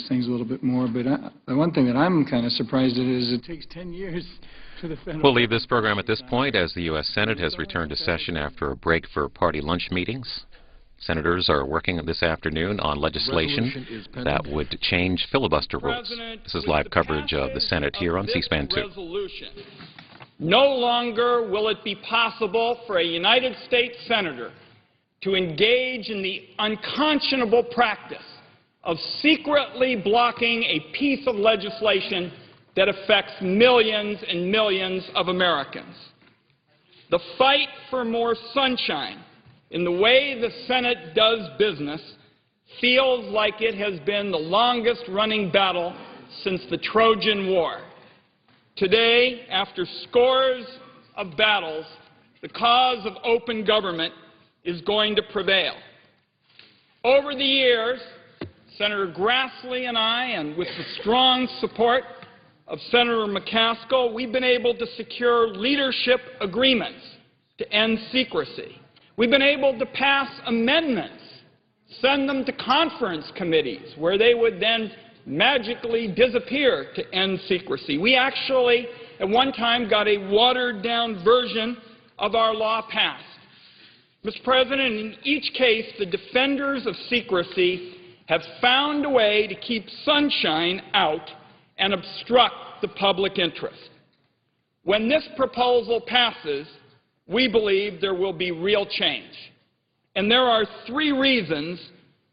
things a little bit more, but the one thing that I'm kind of surprised at is it takes 10 years for the federal... We'll leave this program at this point as the U.S. Senate has returned to session after a break for party lunch meetings. Senators are working this afternoon on legislation that would change filibuster rules. This is live coverage of the Senate here on C-SPAN 2. No longer will it be possible for a United States senator to engage in the unconscionable practice of secretly blocking a piece of legislation that affects millions and millions of Americans. The fight for more sunshine in the way the Senate does business feels like it has been the longest-running battle since the Trojan War. Today, after scores of battles, the cause of open government is going to prevail. Over the years, Senator Grassley and I, and with the strong support of Senator McCaskill, we've been able to secure leadership agreements to end secrecy. We've been able to pass amendments, send them to conference committees where they would then magically disappear to end secrecy. We actually, at one time, got a watered-down version of our law passed. Mr. President, in each case, the defenders of secrecy have found a way to keep sunshine out and obstruct the public interest. When this proposal passes, we believe there will be real change. And there are 3 reasons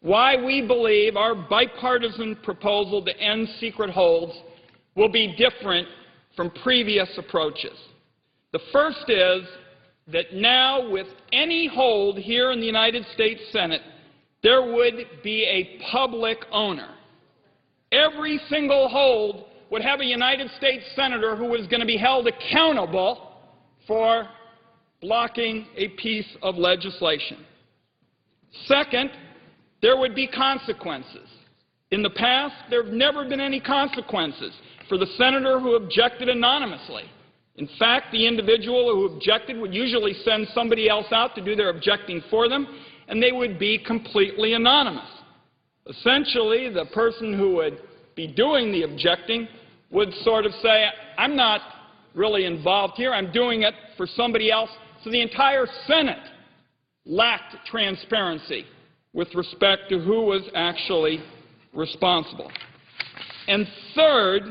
why we believe our bipartisan proposal to end secret holds will be different from previous approaches. The first is that now, with any hold here in the United States Senate, there would be a public owner. Every single hold would have a United States senator who was going to be held accountable for blocking a piece of legislation. Second, there would be consequences. In the past, there have never been any consequences for the senator who objected anonymously. In fact, the individual who objected would usually send somebody else out to do their objecting for them, and they would be completely anonymous. Essentially, the person who would be doing the objecting would sort of say, I'm not really involved here, I'm doing it for somebody else. So the entire Senate lacked transparency with respect to who was actually responsible. And third,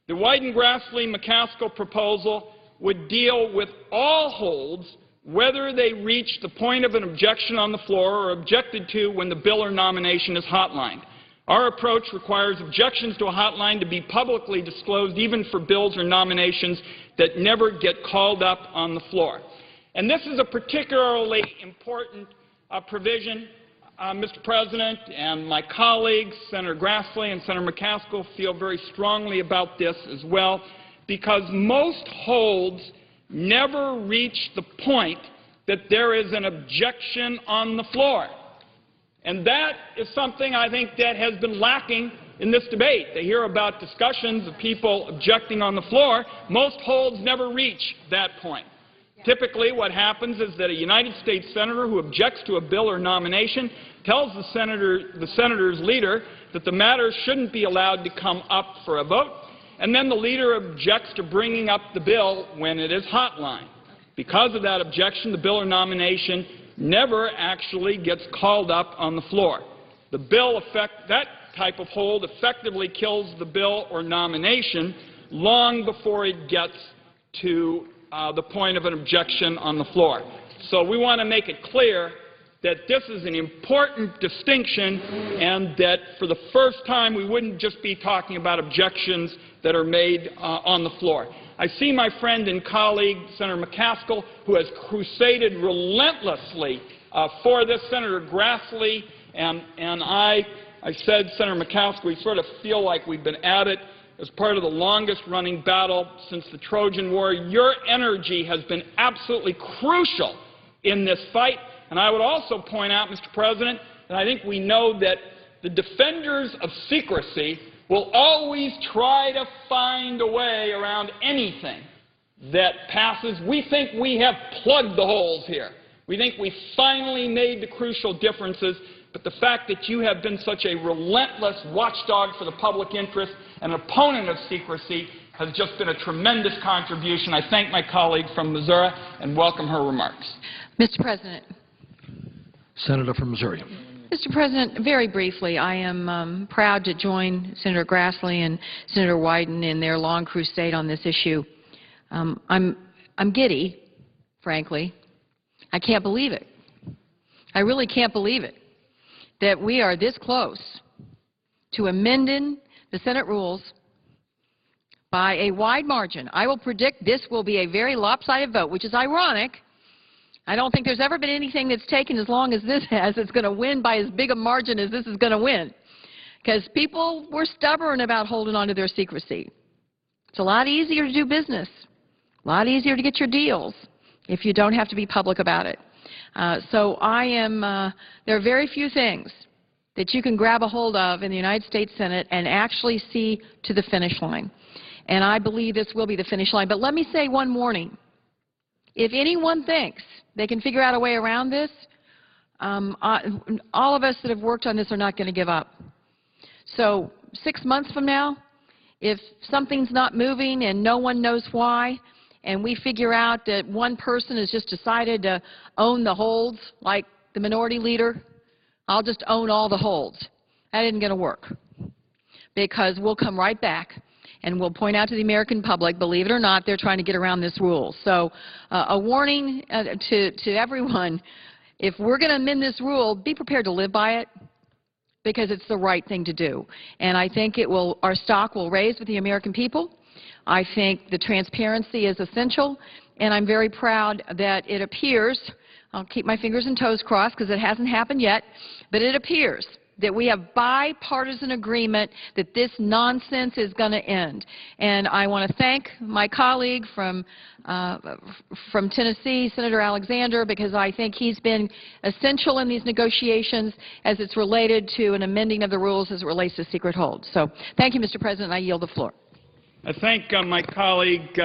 the Wyden-Grassley-McCaskill proposal would deal with all holds, whether they reach the point of an objection on the floor or objected to when the bill or nomination is hotlined. Our approach requires objections to a hotline to be publicly disclosed even for bills or nominations that never get called up on the floor. And this is a particularly important provision, Mr. President, and my colleagues, Senator Grassley and Senator McCaskill, feel very strongly about this as well, because most holds never reach the point that there is an objection on the floor. And that is something I think that has been lacking in this debate. They hear about discussions of people objecting on the floor. Most holds never reach that point. Typically, what happens is that a United States senator who objects to a bill or nomination tells the senator's leader that the matter shouldn't be allowed to come up for a vote, and then the leader objects to bringing up the bill when it is hotlined. Because of that objection, the bill or nomination never actually gets called up on the floor. That type of hold effectively kills the bill or nomination long before it gets to the point of an objection on the floor. So we want to make it clear that this is an important distinction and that for the first time we wouldn't just be talking about objections that are made on the floor. I see my friend and colleague, Senator McCaskill, who has crusaded relentlessly for this. Senator Grassley and I said, Senator McCaskill, we sort of feel like we've been at it as part of the longest-running battle since the Trojan War. Your energy has been absolutely crucial in this fight. And I would also point out, Mr. President, that I think we know that the defenders of secrecy will always try to find a way around anything that passes. We think we have plugged the holes here. We think we finally made the crucial differences but the fact that you have been such a relentless watchdog for the public interest and opponent of secrecy has just been a tremendous contribution. I thank my colleague from Missouri and welcome her remarks. Mr. President. Senator from Missouri. Mr. President, very briefly, I am proud to join Senator Grassley and Senator Wyden in their long crusade on this issue. I'm giddy, frankly. I can't believe it. I really can't believe it, that we are this close to amending the Senate rules by a wide margin. I will predict this will be a very lopsided vote, which is ironic. I don't think there's ever been anything that's taken as long as this has that's going to win by as big a margin as this is going to win, because people were stubborn about holding on to their secrecy. It's a lot easier to do business, a lot easier to get your deals if you don't have to be public about it. So there are very few things that you can grab a hold of in the United States Senate and actually see to the finish line. And I believe this will be the finish line. But let me say one warning. If anyone thinks they can figure out a way around this, all of us that have worked on this are not going to give up. So 6 months from now, if something's not moving and no one knows why, and we figure out that one person has just decided to own the holds, like the minority leader, I'll just own all the holds. That isn't going to work, because we'll come right back and we'll point out to the American public, believe it or not, they're trying to get around this rule. So a warning to everyone, if we're going to amend this rule, be prepared to live by it, because it's the right thing to do. And I think our stock will raise with the American people. I think the transparency is essential, and I'm very proud that it appears, I'll keep my fingers and toes crossed because it hasn't happened yet, but it appears that we have bipartisan agreement that this nonsense is going to end. And I want to thank my colleague from Tennessee, Senator Alexander, because I think he's been essential in these negotiations as it's related to an amending of the rules as it relates to secret holds. So thank you, Mr. President. I yield the floor. I thank my colleague,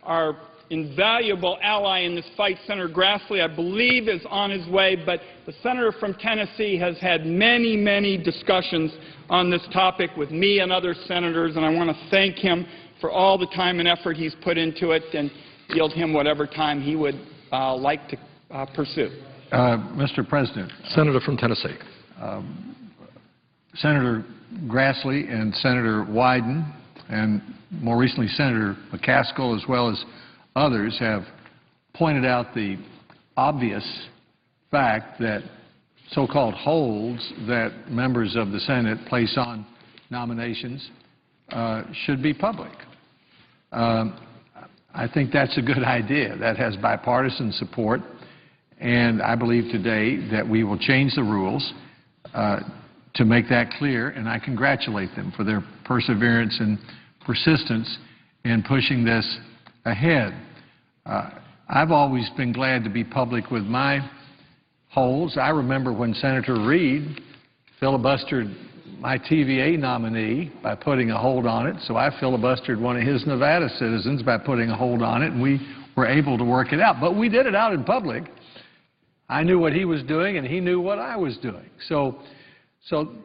our invaluable ally in this fight, Senator Grassley, I believe is on his way, but the senator from Tennessee has had many, many discussions on this topic with me and other senators, and I want to thank him for all the time and effort he's put into it, and yield him whatever time he would like to pursue. Mr. President. Senator from Tennessee. Senator Grassley and Senator Wyden, and more recently Senator McCaskill, as well as others, have pointed out the obvious fact that so-called holds that members of the Senate place on nominations should be public. I think that's a good idea. That has bipartisan support, and I believe today that we will change the rules to make that clear, and I congratulate them for their perseverance and persistence in pushing this ahead. I've always been glad to be public with my holds. I remember when Senator Reid filibustered my TVA nominee by putting a hold on it, so I filibustered one of his Nevada citizens by putting a hold on it, and we were able to work it out. But we did it out in public. I knew what he was doing, and he knew what I was doing. So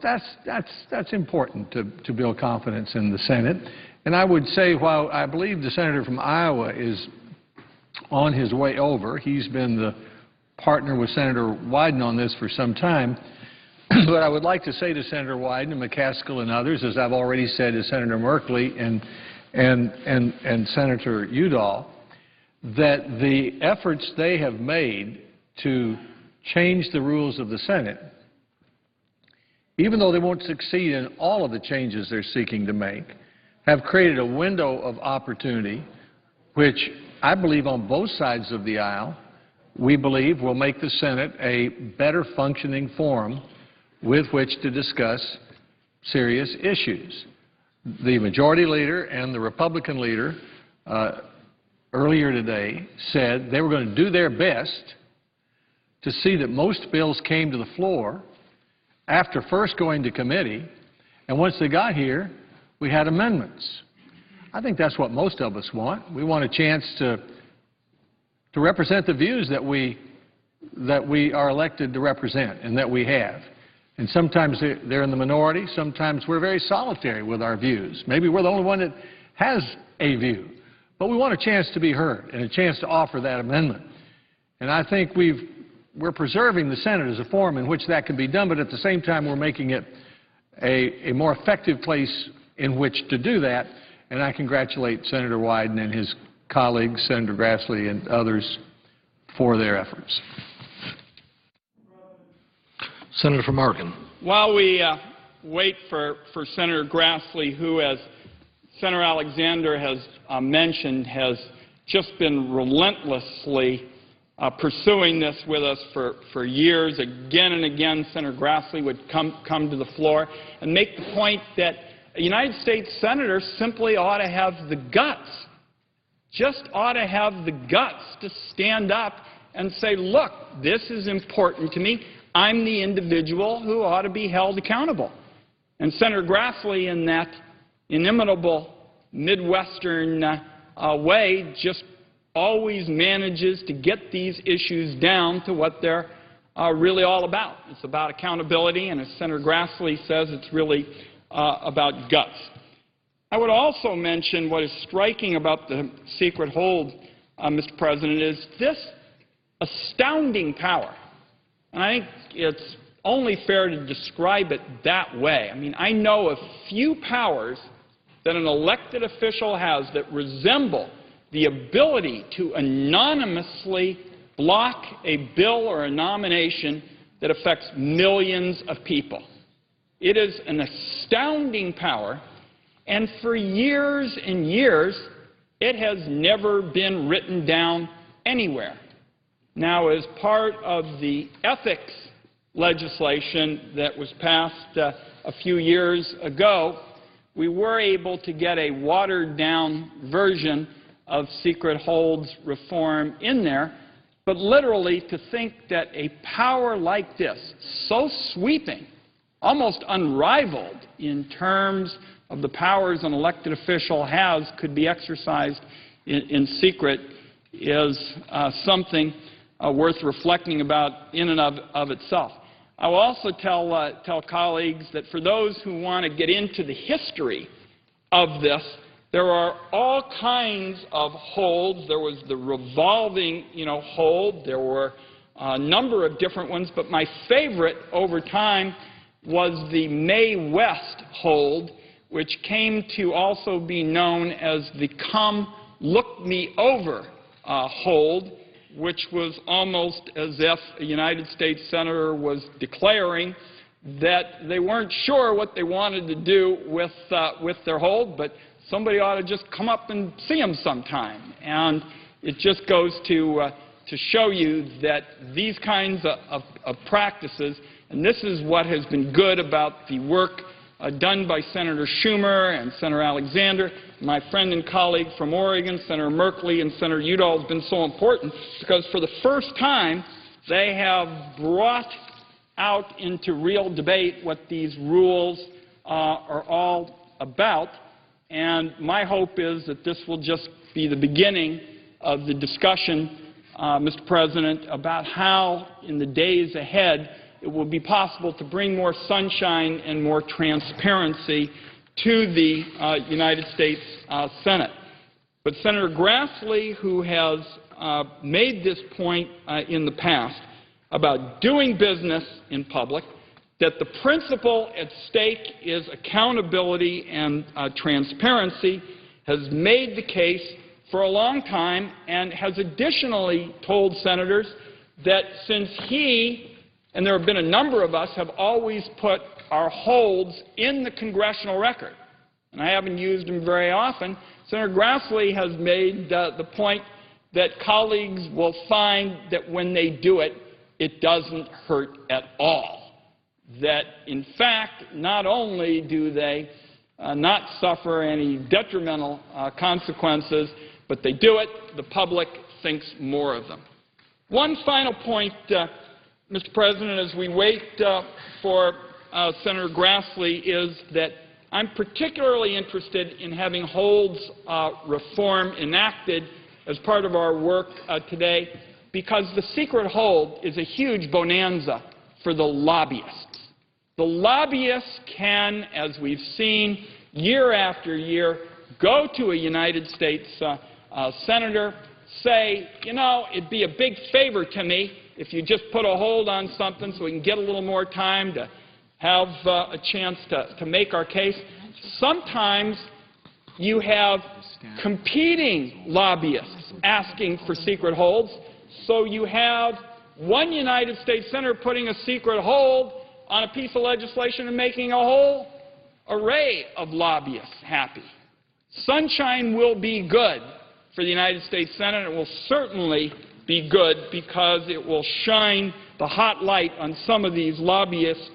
that's important to build confidence in the Senate. And I would say, while I believe the senator from Iowa is on his way over, he's been the partner with Senator Wyden on this for some time, but I would like to say to Senator Wyden and McCaskill and others, as I've already said to Senator Merkley and Senator Udall, that the efforts they have made to change the rules of the Senate, even though they won't succeed in all of the changes they're seeking to make, have created a window of opportunity which I believe on both sides of the aisle we believe will make the Senate a better functioning forum with which to discuss serious issues. The majority leader and the Republican leader earlier today said they were going to do their best to see that most bills came to the floor after first going to committee, and once they got here, we had amendments. I think that's what most of us want. We want a chance to represent the views that we are elected to represent and that we have. And sometimes they're in the minority. Sometimes we're very solitary with our views. Maybe we're the only one that has a view. But we want a chance to be heard and a chance to offer that amendment. And I think we're preserving the Senate as a forum in which that can be done, but at the same time we're making it a more effective place in which to do that. And I congratulate Senator Wyden and his colleagues, Senator Grassley and others, for their efforts. Senator from Oregon. While we wait for Senator Grassley, who, as Senator Alexander has mentioned, has just been relentlessly pursuing this with us for years. Again and again, Senator Grassley would come to the floor and make the point that a United States senator simply ought to have the guts, just ought to have the guts to stand up and say, look, this is important to me. I'm the individual who ought to be held accountable. And Senator Grassley, in that inimitable Midwestern way, just always manages to get these issues down to what they're really all about. It's about accountability, and as Senator Grassley says, it's really about guts. I would also mention what is striking about the secret hold, Mr. President, is this astounding power. And I think it's only fair to describe it that way. I mean, I know of few powers that an elected official has that resemble the ability to anonymously block a bill or a nomination that affects millions of people. It is an astounding power, and for years and years, it has never been written down anywhere. Now, as part of the ethics legislation that was passed a few years ago, we were able to get a watered-down version of secret holds reform in there, but literally to think that a power like this, so sweeping, almost unrivaled in terms of the powers an elected official has, could be exercised in secret is something worth reflecting about in and of itself. I will also tell colleagues that for those who want to get into the history of this, there are all kinds of holds. There was the revolving, hold. There were a number of different ones, but my favorite over time was the Mae West hold, which came to also be known as the Come Look Me Over hold, which was almost as if a United States senator was declaring that they weren't sure what they wanted to do with their hold, but somebody ought to just come up and see them sometime. And it just goes to show you that these kinds of practices, and this is what has been good about the work done by Senator Schumer and Senator Alexander. My friend and colleague from Oregon, Senator Merkley and Senator Udall, has been so important because for the first time they have brought out into real debate what these rules are all about. And my hope is that this will just be the beginning of the discussion, Mr. President, about how in the days ahead it will be possible to bring more sunshine and more transparency to the United States Senate. But Senator Grassley, who has made this point in the past about doing business in public, that the principle at stake is accountability and transparency, has made the case for a long time and has additionally told senators that since he, and there have been a number of us, have always put our holds in the congressional record, and I haven't used them very often, Senator Grassley has made the point that colleagues will find that when they do it, it doesn't hurt at all. That, in fact, not only do they not suffer any detrimental consequences, but they do it, the public thinks more of them. One final point, Mr. President, as we wait for Senator Grassley, is that I'm particularly interested in having holds reform enacted as part of our work today because the secret hold is a huge bonanza for the lobbyists. The lobbyists can, as we've seen year after year, go to a United States senator, say, you know, it'd be a big favor to me if you just put a hold on something so we can get a little more time to have a chance to make our case. Sometimes you have competing lobbyists asking for secret holds, so you have one United States senator putting a secret hold on a piece of legislation and making a whole array of lobbyists happy. Sunshine will be good for the United States Senate. It will certainly be good because it will shine the hot light on some of these lobbyist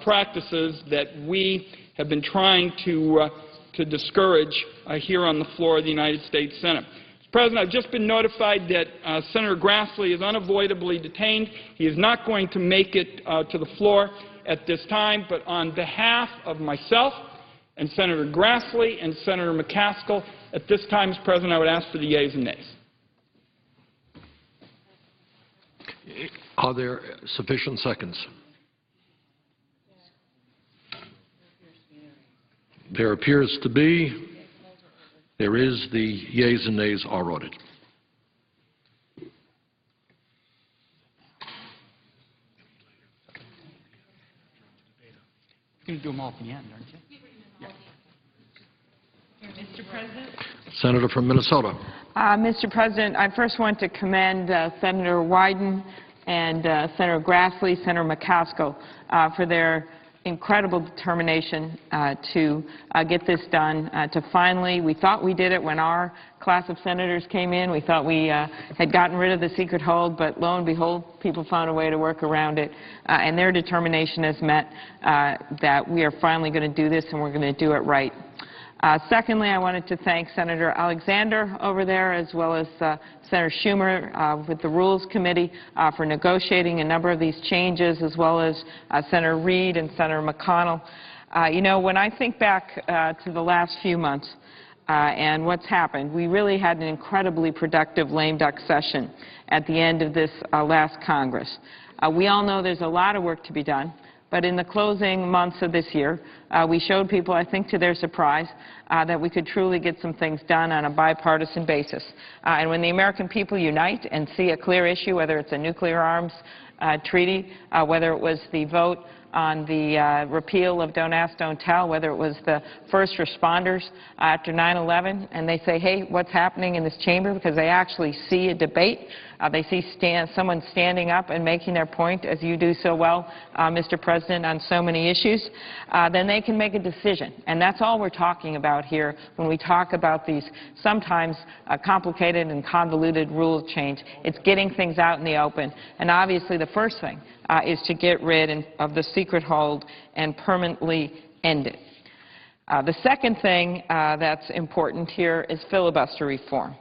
practices that we have been trying to discourage here on the floor of the United States Senate. Mr. President, I've just been notified that Senator Grassley is unavoidably detained. He is not going to make it to the floor at this time, but on behalf of myself and Senator Grassley and Senator McCaskill, at this time, Mr. President, I would ask for the yeas and nays. Are there sufficient seconds? There appears to be. There is. The yeas and nays are ordered. You're going to do them all at the end, aren't you? Mr. President? Senator from Minnesota. Mr. President, I first want to commend Senator Wyden and Senator Grassley, Senator McCaskill for their incredible determination to get this done, to finally, we thought we did it when our class of senators came in. We thought we had gotten rid of the secret hold, but lo and behold, people found a way to work around it, and their determination has meant that we are finally going to do this, and we're going to do it right. Secondly, I wanted to thank Senator Alexander over there, as well as Senator Schumer with the Rules Committee for negotiating a number of these changes, as well as Senator Reid and Senator McConnell. You know, when I think back to the last few months and what's happened, we really had an incredibly productive lame duck session at the end of this last Congress. We all know there's a lot of work to be done. But in the closing months of this year, we showed people, I think to their surprise, that we could truly get some things done on a bipartisan basis. And when the American people unite and see a clear issue, whether it's a nuclear arms treaty, whether it was the vote on the repeal of Don't Ask, Don't Tell, whether it was the first responders after 9/11, and they say, hey, what's happening in this chamber, because they actually see a debate. They see someone standing up and making their point, as you do so well, Mr. President, on so many issues, then they can make a decision. And that's all we're talking about here when we talk about these sometimes complicated and convoluted rule change. It's getting things out in the open. And obviously the first thing is to get rid of the secret hold and permanently end it. The second thing that's important here is filibuster reform.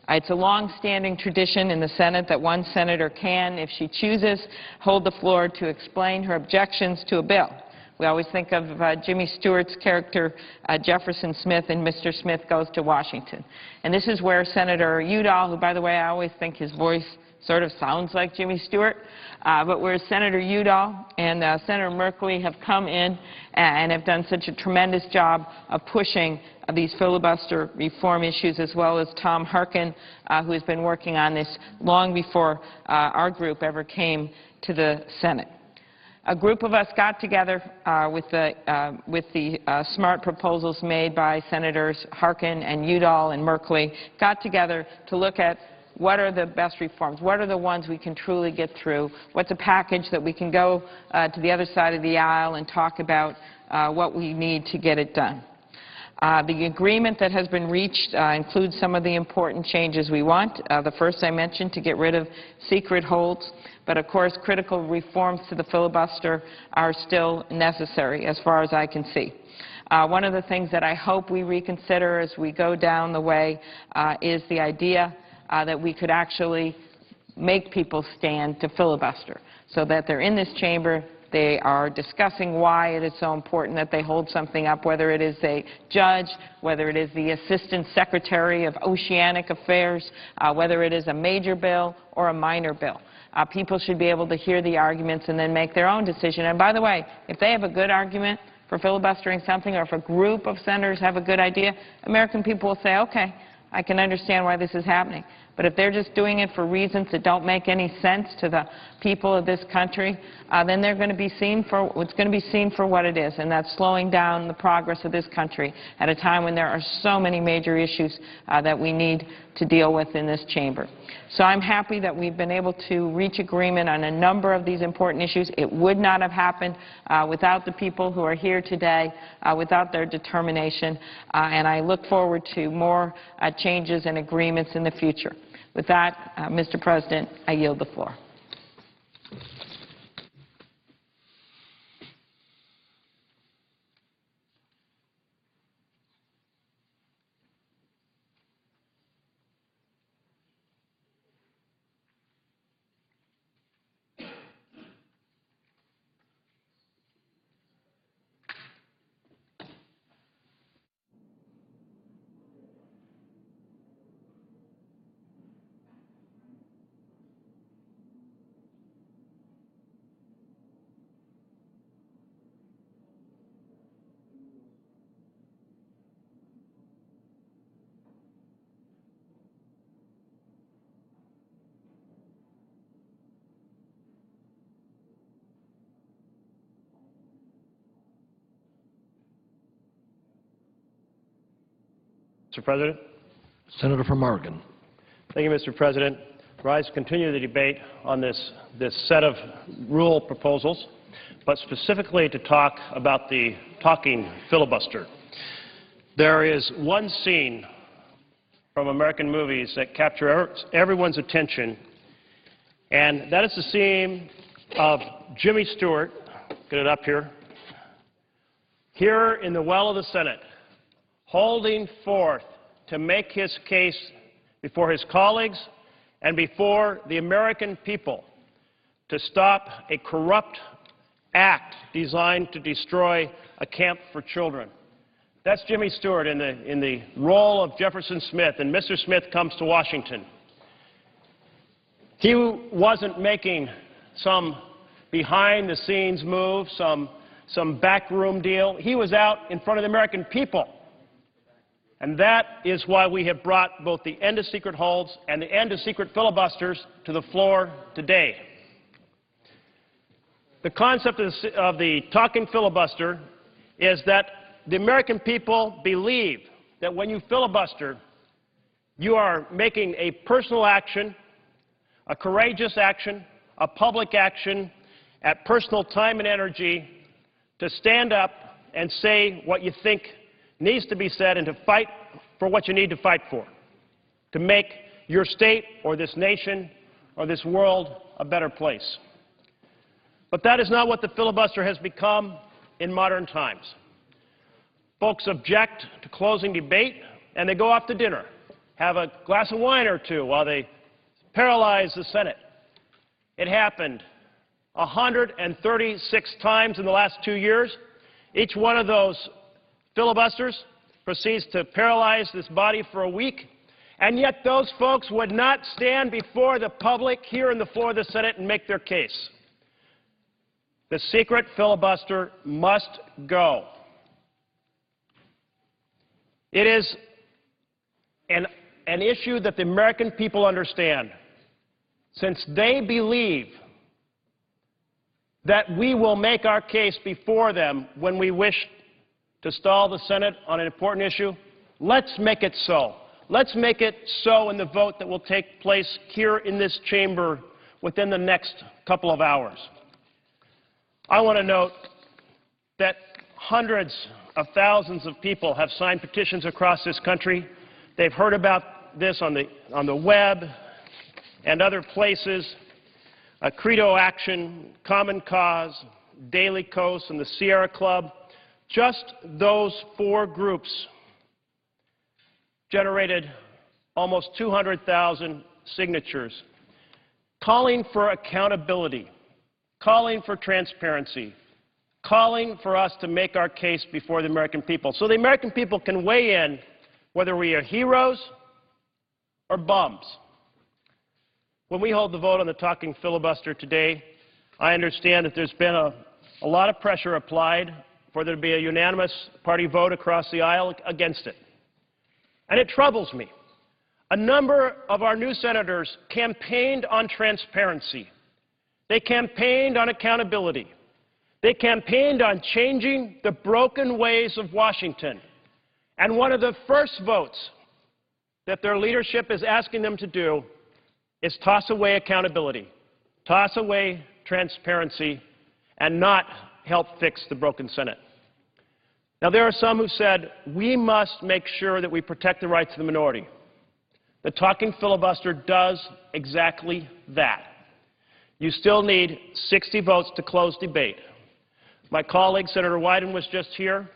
It's a long-standing tradition in the Senate that one senator can, if she chooses, hold the floor to explain her objections to a bill. We always think of Jimmy Stewart's character, Jefferson Smith, in Mr. Smith Goes to Washington. And this is where Senator Udall, who, by the way, I always think his voice sort of sounds like Jimmy Stewart, but where Senator Udall and Senator Merkley have come in and have done such a tremendous job of pushing these filibuster reform issues, as well as Tom Harkin, who has been working on this long before our group ever came to the Senate. A group of us got together with the smart proposals made by Senators Harkin and Udall and Merkley, got together to look at what are the best reforms, what are the ones we can truly get through, what's a package that we can go to the other side of the aisle and talk about what we need to get it done. The agreement that has been reached includes some of the important changes we want. The first I mentioned, to get rid of secret holds. But, of course, critical reforms to the filibuster are still necessary, as far as I can see. One of the things that I hope we reconsider as we go down the way is the idea that we could actually make people stand to filibuster, so that they're in this chamber, They are discussing why it is so important that they hold something up, whether it is a judge, whether it is the Assistant Secretary of Oceanic Affairs, whether it is a major bill or a minor bill. People should be able to hear the arguments and then make their own decision. And by the way, if they have a good argument for filibustering something, or if a group of senators have a good idea, American people will say, okay, I can understand why this is happening. But if they're just doing it for reasons that don't make any sense to the people of this country, then they're going to be seen for it's going to be seen for what it is, and that's slowing down the progress of this country at a time when there are so many major issues that we need to deal with in this chamber. So I'm happy that we've been able to reach agreement on a number of these important issues. It would not have happened without the people who are here today, without their determination, and I look forward to more changes and agreements in the future. With that, Mr. President, I yield the floor. Mr. President. Senator from Oregon. Thank you, Mr. President. Rise to continue the debate on this set of rule proposals, but specifically to talk about the talking filibuster. There is one scene from American movies that captures everyone's attention, and that is the scene of Jimmy Stewart, get it up here in the well of the Senate, holding forth to make his case before his colleagues and before the American people to stop a corrupt act designed to destroy a camp for children. That's Jimmy Stewart in the role of Jefferson Smith, and Mr. Smith comes to Washington. He wasn't making some behind-the-scenes move, some backroom deal. He was out in front of the American people. And that is why we have brought both the end of secret holds and the end of secret filibusters to the floor today. The concept of the talking filibuster is that the American people believe that when you filibuster, you are making a personal action, a courageous action, a public action at personal time and energy to stand up and say what you think needs to be said and to fight for what you need to fight for, to make your state or this nation or this world a better place. But that is not what the filibuster has become in modern times. Folks object to closing debate, and they go off to dinner, have a glass of wine or two while they paralyze the Senate. It happened 136 times in the last 2 years. Each one of those filibusters proceeds to paralyze this body for a week, and yet those folks would not stand before the public here in the floor of the Senate and make their case. The secret filibuster must go. It is an issue that the American people understand, since they believe that we will make our case before them when we wish to stall the Senate on an important issue. Let's make it so. Let's make it so in the vote that will take place here in this chamber within the next couple of hours. I want to note that hundreds of thousands of people have signed petitions across this country. They've heard about this on the web and other places. Credo Action, Common Cause, Daily Kos, and the Sierra Club. Just those 4 groups generated almost 200,000 signatures calling for accountability calling for transparency, calling for us to make our case before the American people so the American people can weigh in whether we are heroes or bums. When we hold the vote on the talking filibuster today, I understand that there's been a lot of pressure applied for there to be a unanimous party vote across the aisle against it. And it troubles me. A number of our new senators campaigned on transparency. They campaigned on accountability. They campaigned on changing the broken ways of Washington. And one of the first votes that their leadership is asking them to do is toss away accountability, toss away transparency, and not help fix the broken Senate. Now, there are some who said we must make sure that we protect the rights of the minority. The talking filibuster does exactly that. You still need 60 votes to close debate. My colleague, Senator Wyden, was just here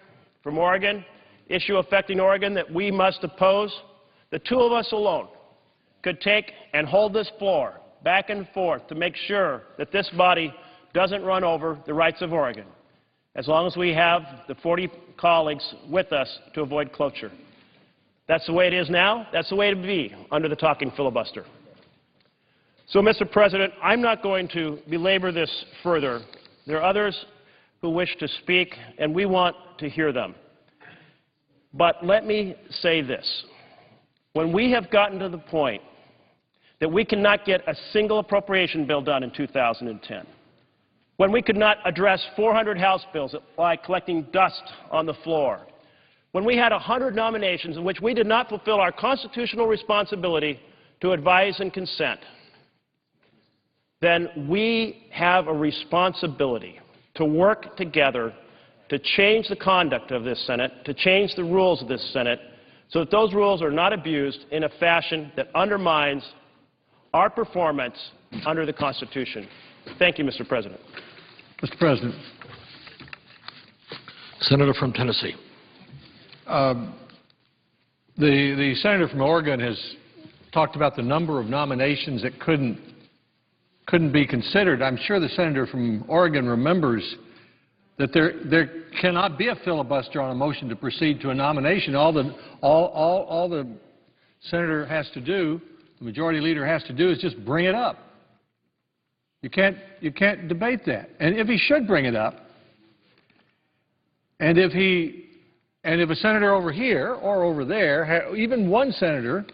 from Oregon, issue affecting Oregon that we must oppose. The two of us alone could take and hold this floor back and forth to make sure that this body doesn't run over the rights of Oregon, as long as we have the 40 colleagues with us to avoid cloture. That's the way it is now. That's the way it would be under the talking filibuster. So, Mr. President, I'm not going to belabor this further. There are others who wish to speak, and we want to hear them. But let me say this. When we have gotten to the point that we cannot get a single appropriation bill done in 2010, when we could not address 400 House bills by collecting dust on the floor, when we had 100 nominations in which we did not fulfill our constitutional responsibility to advise and consent, then we have a responsibility to work together to change the conduct of this Senate, to change the rules of this Senate, so that those rules are not abused in a fashion that undermines our performance under the Constitution. Thank you, Mr. President. Mr. President. Senator from Tennessee. The senator from Oregon has talked about the number of nominations that couldn't be considered. I'm sure the senator from Oregon remembers that there cannot be a filibuster on a motion to proceed to a nomination. All the senator has to do, the majority leader has to do, is just bring it up. You can't debate that. And if he should bring it up, and if a senator over here or over there, even one senator,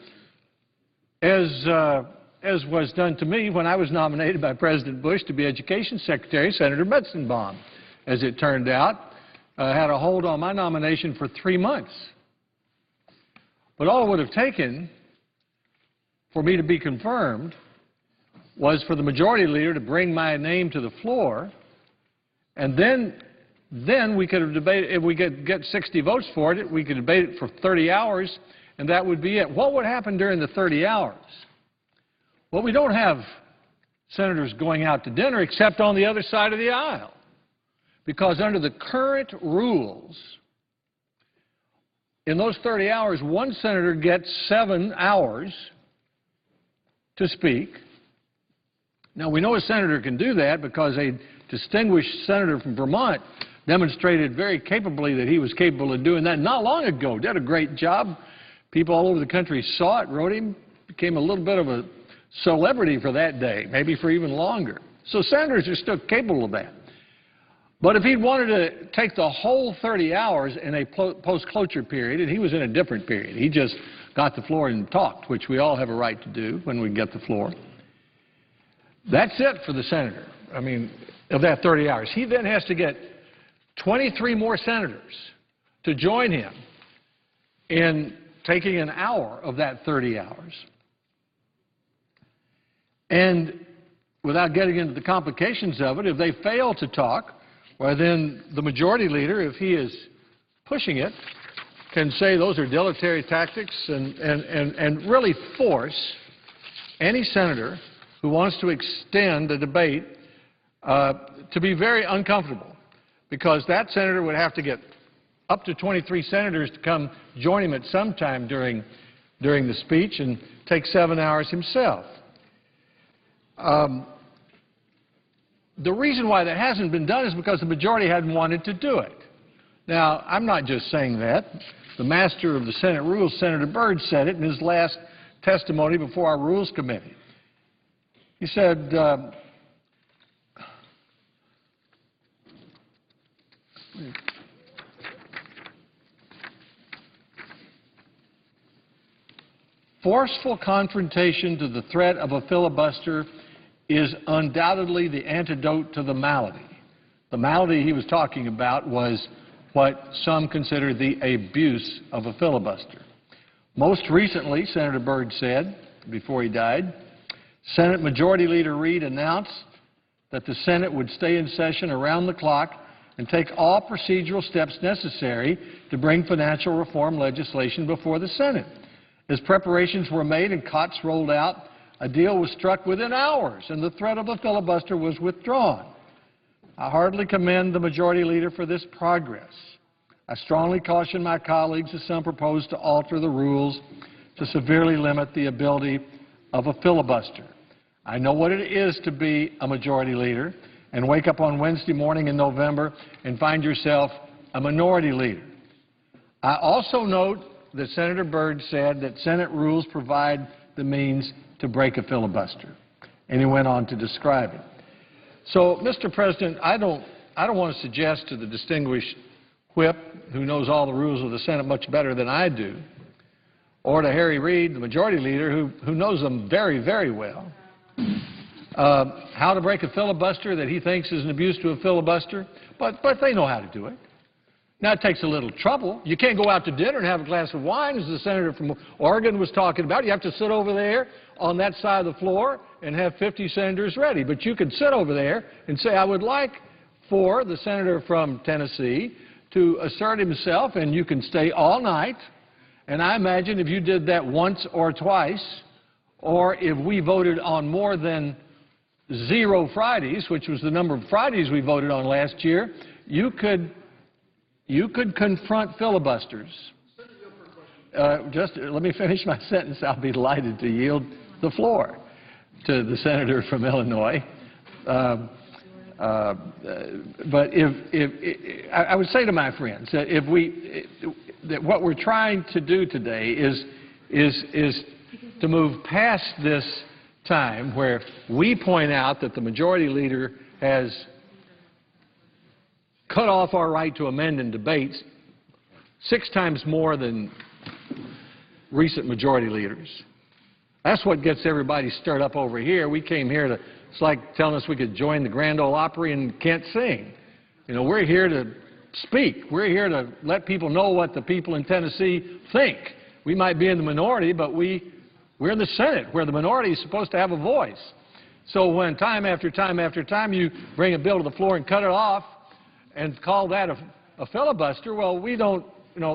as was done to me when I was nominated by President Bush to be Education Secretary, Senator Metzenbaum, as it turned out, had a hold on my nomination for 3 months. But all it would have taken for me to be confirmed was for the majority leader to bring my name to the floor, and then we could have debated. If we could get 60 votes for it, we could debate it for 30 hours, and that would be it. What would happen during the 30 hours? Well, we don't have senators going out to dinner except on the other side of the aisle, because under the current rules, in those 30 hours, one senator gets 7 hours to speak. Now, we know a senator can do that because a distinguished senator from Vermont demonstrated very capably that he was capable of doing that not long ago. Did a great job. People all over the country saw it, wrote him, became a little bit of a celebrity for that day, maybe for even longer. So senators are still capable of that. But if he wanted to take the whole 30 hours in a post-cloture period, and he was in a different period, he just got the floor and talked, which we all have a right to do when we get the floor. That's it for the senator, I mean, of that 30 hours. He then has to get 23 more senators to join him in taking an hour of that 30 hours. And without getting into the complications of it, if they fail to talk, well, then the majority leader, if he is pushing it, can say those are dilatory tactics and really force any senator who wants to extend the debate to be very uncomfortable, because that senator would have to get up to 23 senators to come join him at some time during the speech and take 7 hours himself. the reason why that hasn't been done is because the majority hadn't wanted to do it. Now, I'm not just saying that. The master of the Senate Rules, Senator Byrd, said it in his last testimony before our Rules Committee. He said, forceful confrontation to the threat of a filibuster is undoubtedly the antidote to the malady. The malady he was talking about was what some consider the abuse of a filibuster. Most recently, Senator Byrd said, before he died, Senate Majority Leader Reid announced that the Senate would stay in session around the clock and take all procedural steps necessary to bring financial reform legislation before the Senate. As preparations were made and cots rolled out, a deal was struck within hours, and the threat of a filibuster was withdrawn. I heartily commend the Majority Leader for this progress. I strongly caution my colleagues as some propose to alter the rules to severely limit the ability of a filibuster. I know what it is to be a Majority Leader and wake up on Wednesday morning in November and find yourself a Minority Leader. I also note that Senator Byrd said that Senate rules provide the means to break a filibuster, and he went on to describe it. So, Mr. President, I don't want to suggest to the distinguished whip, who knows all the rules of the Senate much better than I do, or to Harry Reid, the Majority Leader, who knows them very, very well, how to break a filibuster that he thinks is an abuse to a filibuster, but they know how to do it. Now, it takes a little trouble. You can't go out to dinner and have a glass of wine, as the senator from Oregon was talking about. You have to sit over there on that side of the floor and have 50 senators ready. But you could sit over there and say, I would like for the senator from Tennessee to assert himself, and you can stay all night. And I imagine if you did that once or twice, or if we voted on more than 0 Fridays, which was the number of Fridays we voted on last year, you could confront filibusters. Just let me finish my sentence. I'll be delighted to yield the floor to the senator from Illinois. But I would say to my friends that that what we're trying to do today is to move past this time where we point out that the Majority Leader has cut off our right to amend in debates 6 times more than recent Majority Leaders. That's what gets everybody stirred up over here. We came here to, it's like telling us we could join the Grand Ole Opry and can't sing. You know, we're here to speak. We're here to let people know what the people in Tennessee think. We might be in the minority, but we're in the Senate, where the minority is supposed to have a voice. So when time after time after time you bring a bill to the floor and cut it off and call that a filibuster, well, we don't,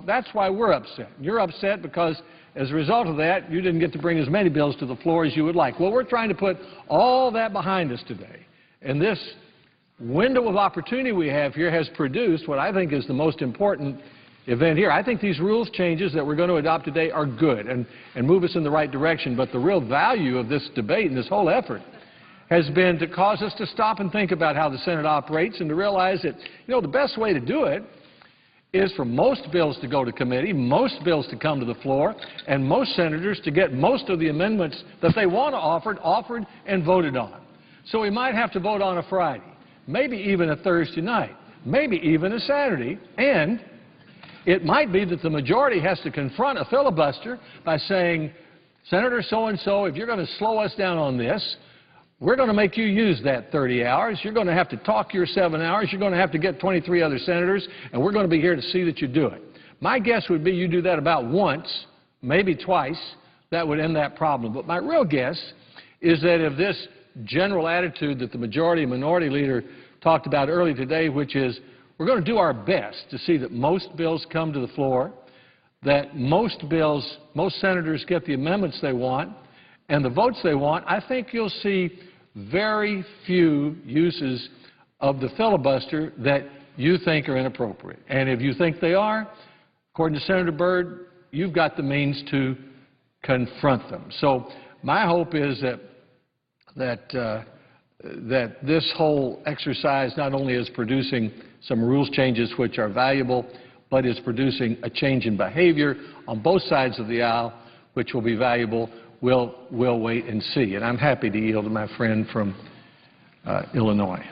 that's why we're upset. You're upset because as a result of that, you didn't get to bring as many bills to the floor as you would like. Well, we're trying to put all that behind us today. And this window of opportunity we have here has produced what I think is the most important event here. I think these rules changes that we're going to adopt today are good and move us in the right direction. But the real value of this debate and this whole effort has been to cause us to stop and think about how the Senate operates and to realize that, the best way to do it is for most bills to go to committee, most bills to come to the floor, and most senators to get most of the amendments that they want offered and voted on. So we might have to vote on a Friday, maybe even a Thursday night, maybe even a Saturday, and it might be that the majority has to confront a filibuster by saying, Senator so-and-so, if you're going to slow us down on this, we're going to make you use that 30 hours. You're going to have to talk your 7 hours. You're going to have to get 23 other senators, and we're going to be here to see that you do it. My guess would be you do that about once, maybe twice. That would end that problem. But my real guess is that if this general attitude that the majority and minority leader talked about earlier today, which is we're going to do our best to see that most bills come to the floor, that most senators get the amendments they want, and the votes they want, I think you'll see very few uses of the filibuster that you think are inappropriate. And if you think they are, according to Senator Byrd, you've got the means to confront them. So my hope is that that this whole exercise not only is producing some rules changes which are valuable, but is producing a change in behavior on both sides of the aisle, which will be valuable. We'll wait and see. And I'm happy to yield to my friend from Illinois.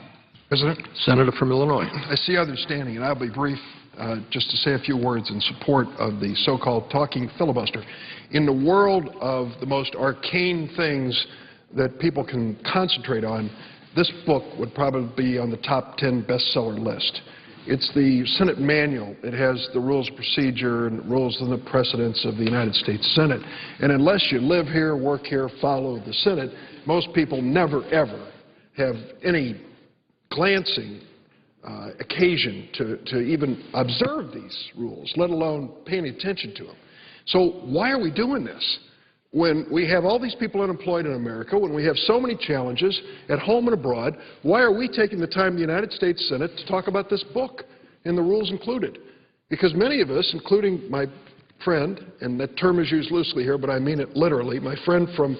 President? Senator from Illinois. I see others standing, and I'll be brief just to say a few words in support of the so-called talking filibuster. In the world of the most arcane things that people can concentrate on, this book would probably be on the top 10 bestseller list. It's the Senate manual. It has the rules of procedure and rules and the precedents of the United States Senate. And unless you live here, work here, follow the Senate, most people never, ever have any glancing occasion to even observe these rules, let alone paying attention to them. So why are we doing this? When we have all these people unemployed in America, when we have so many challenges at home and abroad, why are we taking the time in the United States Senate to talk about this book and the rules included? Because many of us, including my friend, and that term is used loosely here, but I mean it literally, my friend from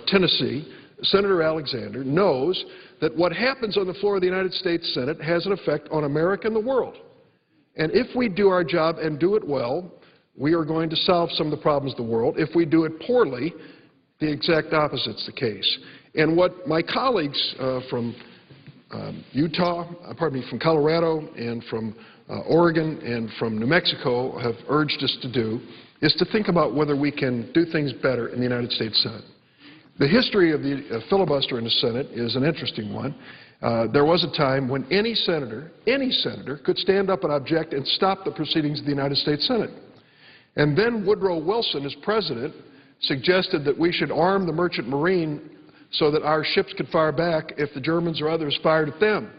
Tennessee, Senator Alexander, knows that what happens on the floor of the United States Senate has an effect on America and the world. And if we do our job and do it well, we are going to solve some of the problems of the world. If we do it poorly, the exact opposite's the case. And what my colleagues from from Colorado and from Oregon and from New Mexico have urged us to do is to think about whether we can do things better in the United States Senate. The history of the filibuster in the Senate is an interesting one. There was a time when any senator could stand up and object and stop the proceedings of the United States Senate. And then Woodrow Wilson, as president, suggested that we should arm the merchant marine so that our ships could fire back if the Germans or others fired at them.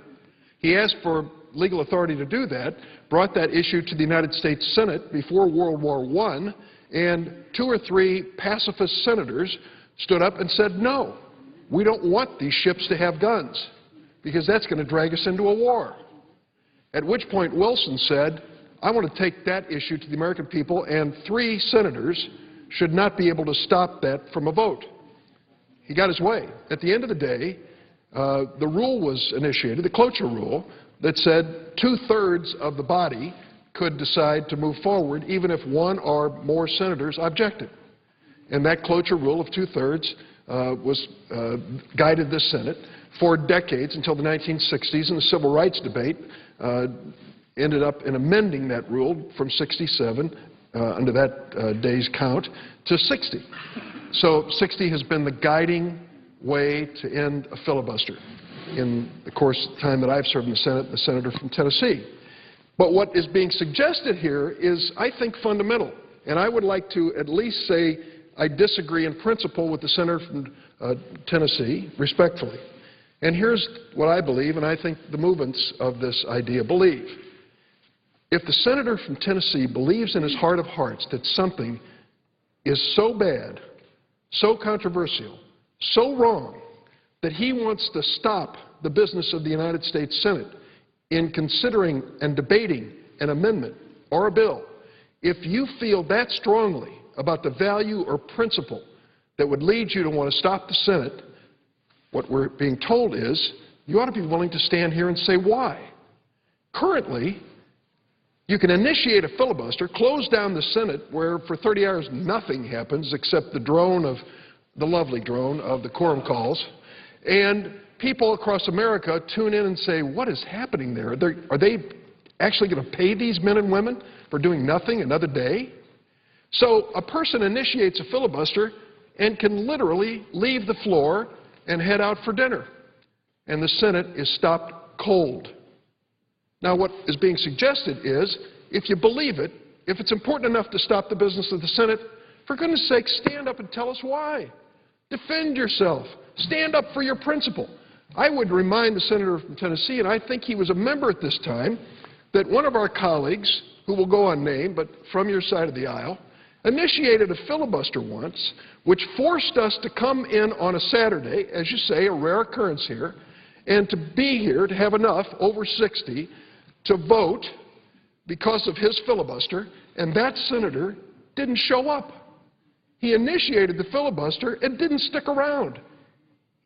He asked for legal authority to do that, brought that issue to the United States Senate before World War I, and 2 or 3 pacifist senators stood up and said, no, we don't want these ships to have guns because that's going to drag us into a war. At which point Wilson said, I want to take that issue to the American people, and 3 senators should not be able to stop that from a vote. He got his way. At the end of the day, the rule was initiated, the cloture rule, that said 2/3 of the body could decide to move forward even if 1 or more senators objected. And that cloture rule of 2/3 guided the Senate for decades until the 1960s, and the civil rights debate ended up in amending that rule from 67, under that day's count, to 60. So 60 has been the guiding way to end a filibuster in the course of the time that I've served in the Senate, the senator from Tennessee. But what is being suggested here is, I think, fundamental. And I would like to at least say I disagree in principle with the senator from Tennessee, respectfully. And here's what I believe, and I think the movements of this idea believe. If the senator from Tennessee believes in his heart of hearts that something is so bad, so controversial, so wrong, that he wants to stop the business of the United States Senate in considering and debating an amendment or a bill, if you feel that strongly about the value or principle that would lead you to want to stop the Senate, what we're being told is you ought to be willing to stand here and say why. Currently, you can initiate a filibuster, close down the Senate, where for 30 hours nothing happens except the drone of the lovely drone of the quorum calls, and people across America tune in and say, what is happening there? Are they actually going to pay these men and women for doing nothing another day? So a person initiates a filibuster and can literally leave the floor and head out for dinner, and the Senate is stopped cold. Now, what is being suggested is, if you believe it, if it's important enough to stop the business of the Senate, for goodness sake, stand up and tell us why. Defend yourself. Stand up for your principle. I would remind the senator from Tennessee, and I think he was a member at this time, that one of our colleagues, who will go unnamed, but from your side of the aisle, initiated a filibuster once, which forced us to come in on a Saturday, as you say, a rare occurrence here, and to be here, to have enough, over 60, to vote because of his filibuster, and that senator didn't show up. He initiated the filibuster and didn't stick around.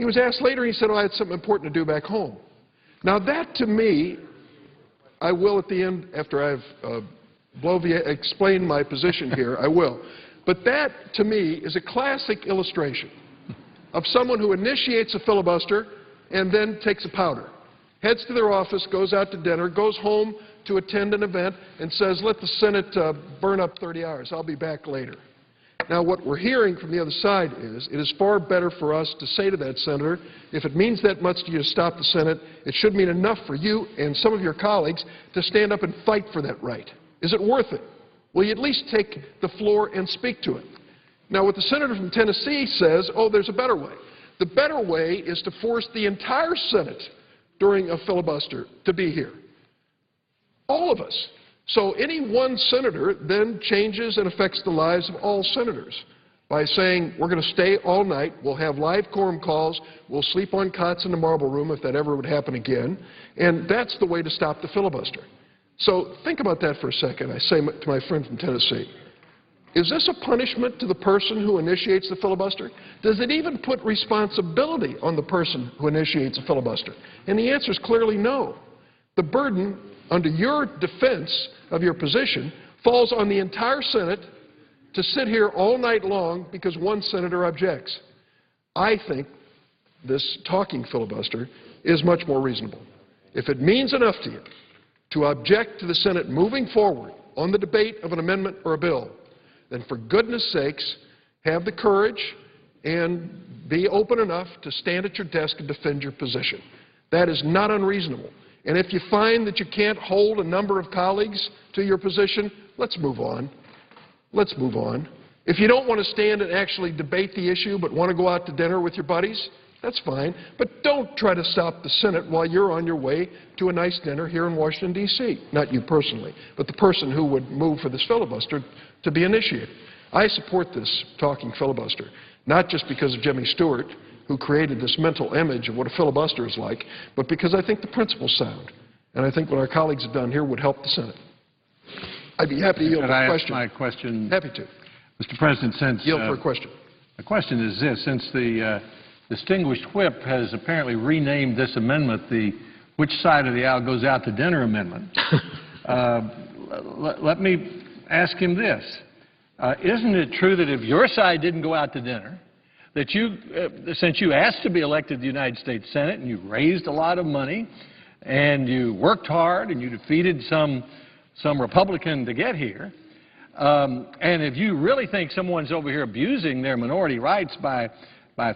He was asked later, he said, oh, I had something important to do back home. Now that, to me, I will at the end, after I've explained my position here, I will. But that, to me, is a classic illustration of someone who initiates a filibuster and then takes a powder, heads to their office, goes out to dinner, goes home to attend an event, and says, let the Senate burn up 30 hours. I'll be back later. Now, what we're hearing from the other side is it is far better for us to say to that senator, if it means that much to you to stop the Senate, it should mean enough for you and some of your colleagues to stand up and fight for that right. Is it worth it? Will you at least take the floor and speak to it? Now, what the senator from Tennessee says, oh, there's a better way. The better way is to force the entire Senate during a filibuster to be here. All of us. So any one senator then changes and affects the lives of all senators by saying, we're going to stay all night, we'll have live quorum calls, we'll sleep on cots in the marble room if that ever would happen again, and that's the way to stop the filibuster. So think about that for a second. I say to my friend from Tennessee, is this a punishment to the person who initiates the filibuster? Does it even put responsibility on the person who initiates a filibuster? And the answer is clearly no. The burden under your defense of your position falls on the entire Senate to sit here all night long because one senator objects. I think this talking filibuster is much more reasonable. If it means enough to you to object to the Senate moving forward on the debate of an amendment or a bill, then for goodness sakes, have the courage and be open enough to stand at your desk and defend your position. That is not unreasonable. And if you find that you can't hold a number of colleagues to your position, let's move on. Let's move on. If you don't want to stand and actually debate the issue but want to go out to dinner with your buddies, that's fine. But don't try to stop the Senate while you're on your way to a nice dinner here in Washington, D.C. Not you personally, but the person who would move for this filibuster to be initiated. I support this talking filibuster, not just because of Jimmy Stewart, who created this mental image of what a filibuster is like, but because I think the principle's sound. And I think what our colleagues have done here would help the Senate. I'd be happy to yield for a question. My question? Happy to. Mr. President, since... Yield for a question. The question is this. Since the distinguished whip has apparently renamed this amendment the which side of the aisle goes out to dinner amendment, let me ask him this. Isn't it true that if your side didn't go out to dinner, that you, since you asked to be elected to the United States Senate and you raised a lot of money and you worked hard and you defeated some Republican to get here, and if you really think someone's over here abusing their minority rights by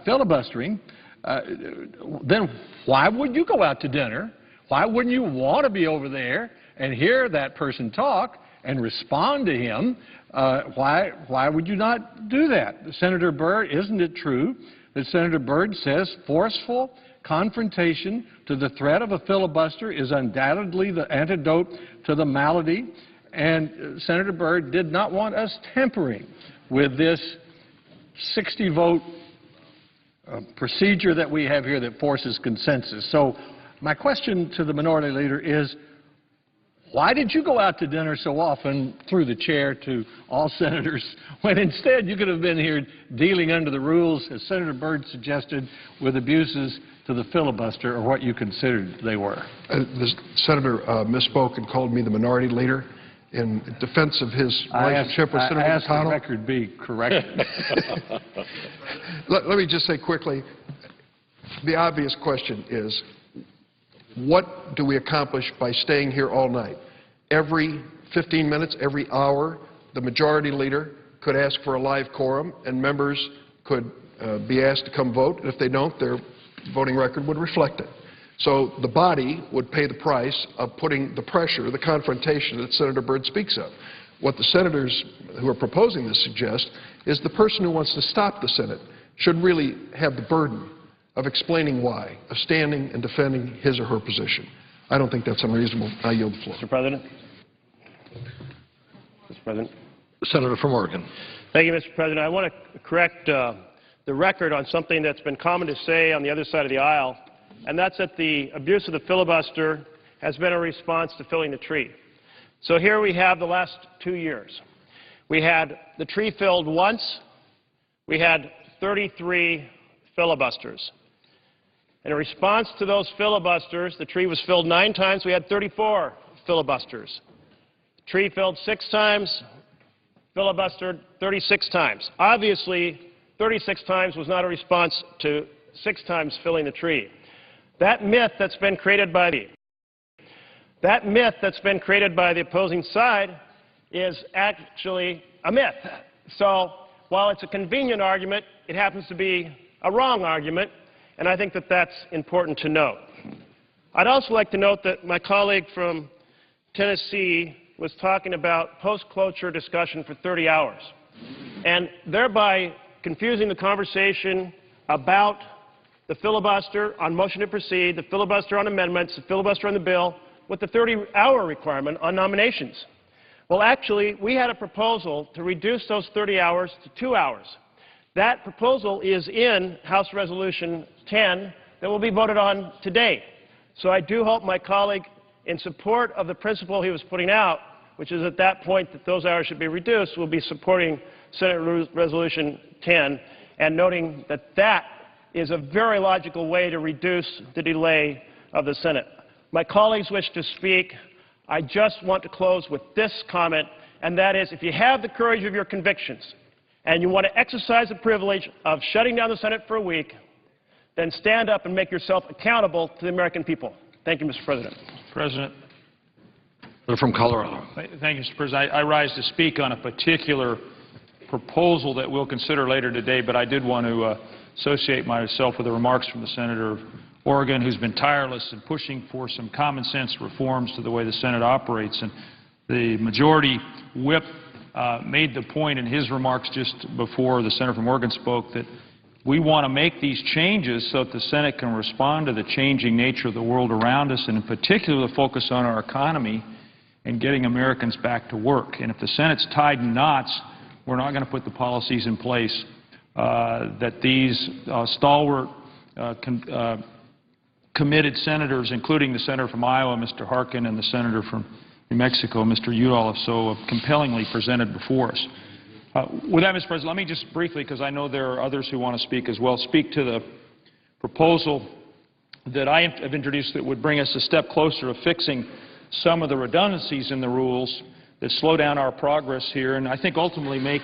filibustering, then why would you go out to dinner? Why wouldn't you want to be over there and hear that person talk and respond to him? Why would you not do that? Senator Byrd, isn't it true that Senator Byrd says forceful confrontation to the threat of a filibuster is undoubtedly the antidote to the malady? And Senator Byrd did not want us tampering with this 60-vote procedure that we have here that forces consensus. So my question to the minority leader is, why did you go out to dinner so often through the chair to all senators when instead you could have been here dealing under the rules, as Senator Byrd suggested, with abuses to the filibuster, or what you considered they were? The senator misspoke and called me the minority leader in defense of his relationship with Senator McConnell. I asked the record be corrected. Let me just say quickly, the obvious question is, what do we accomplish by staying here all night? Every 15 minutes, every hour, the majority leader could ask for a live quorum, and members could be asked to come vote. And if they don't, their voting record would reflect it. So the body would pay the price of putting the pressure, the confrontation that Senator Byrd speaks of. What the senators who are proposing this suggest is the person who wants to stop the Senate should really have the burden of explaining why, of standing and defending his or her position. I don't think that's unreasonable. I yield the floor. Mr. President. Mr. President. Senator from Oregon. Thank you, Mr. President. I want to correct the record on something that's been common to say on the other side of the aisle, and that's that the abuse of the filibuster has been a response to filling the tree. So here we have the last 2 years. We had the tree filled once. We had 33 filibusters. In response to those filibusters, the tree was filled 9 times. We had 34 filibusters. The tree filled 6 times, filibustered 36 times. Obviously, 36 times was not a response to 6 times filling the tree. That myth that's been created by the opposing side is actually a myth. So while it's a convenient argument, it happens to be a wrong argument, and I think that that's important to note. I'd also like to note that my colleague from Tennessee was talking about post-cloture discussion for 30 hours, and thereby confusing the conversation about the filibuster on motion to proceed, the filibuster on amendments, the filibuster on the bill, with the 30-hour requirement on nominations. Well, actually, we had a proposal to reduce those 30 hours to 2 hours. That proposal is in House Resolution 10 that will be voted on today. So I do hope my colleague, in support of the principle he was putting out, which is at that point that those hours should be reduced, will be supporting Senate Resolution 10 and noting that that is a very logical way to reduce the delay of the Senate. My colleagues wish to speak. I just want to close with this comment, and that is, if you have the courage of your convictions and you want to exercise the privilege of shutting down the Senate for a week, then stand up and make yourself accountable to the American people. Thank you, Mr. President. President. From Colorado. Thank you, Mr. President. I rise to speak on a particular proposal that we'll consider later today, but I did want to associate myself with the remarks from the Senator of Oregon, who's been tireless in pushing for some common sense reforms to the way the Senate operates. And the majority whip made the point in his remarks just before the Senator from Oregon spoke that we want to make these changes so that the Senate can respond to the changing nature of the world around us, and in particular the focus on our economy and getting Americans back to work. And if the Senate's tied in knots, we're not going to put the policies in place that these stalwart committed senators, including the senator from Iowa, Mr. Harkin, and the senator from New Mexico, Mr. Udall, have so compellingly presented before us. With that, Mr. President, let me just briefly, because I know there are others who want to speak as well, speak to the proposal that I have introduced that would bring us a step closer to fixing some of the redundancies in the rules that slow down our progress here, and I think ultimately make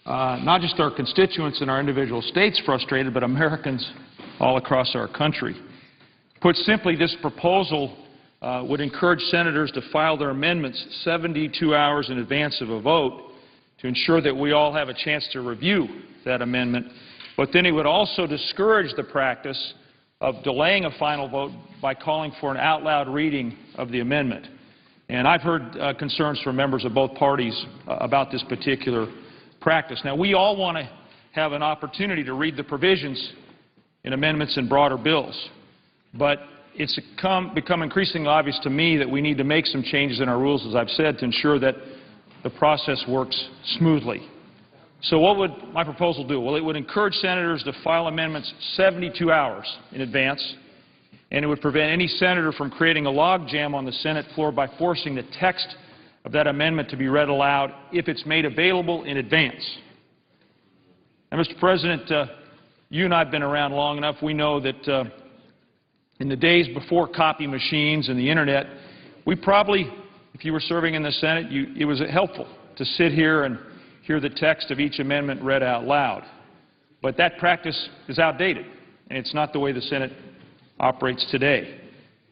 not just our constituents in our individual states frustrated, but Americans all across our country. Put simply, this proposal would encourage senators to file their amendments 72 hours in advance of a vote to ensure that we all have a chance to review that amendment. But then it would also discourage the practice of delaying a final vote by calling for an out-loud reading of the amendment. And I've heard concerns from members of both parties about this particular practice. Now, we all want to have an opportunity to read the provisions in amendments and broader bills. But it's become increasingly obvious to me that we need to make some changes in our rules, as I've said, to ensure that the process works smoothly. So what would my proposal do? Well, it would encourage senators to file amendments 72 hours in advance, and it would prevent any senator from creating a logjam on the Senate floor by forcing the text of that amendment to be read aloud if it's made available in advance. Now, Mr. President, you and I have been around long enough. We know that in the days before copy machines and the Internet, we probably, if you were serving in the Senate, it was helpful to sit here and hear the text of each amendment read out loud. But that practice is outdated, and it's not the way the Senate operates today.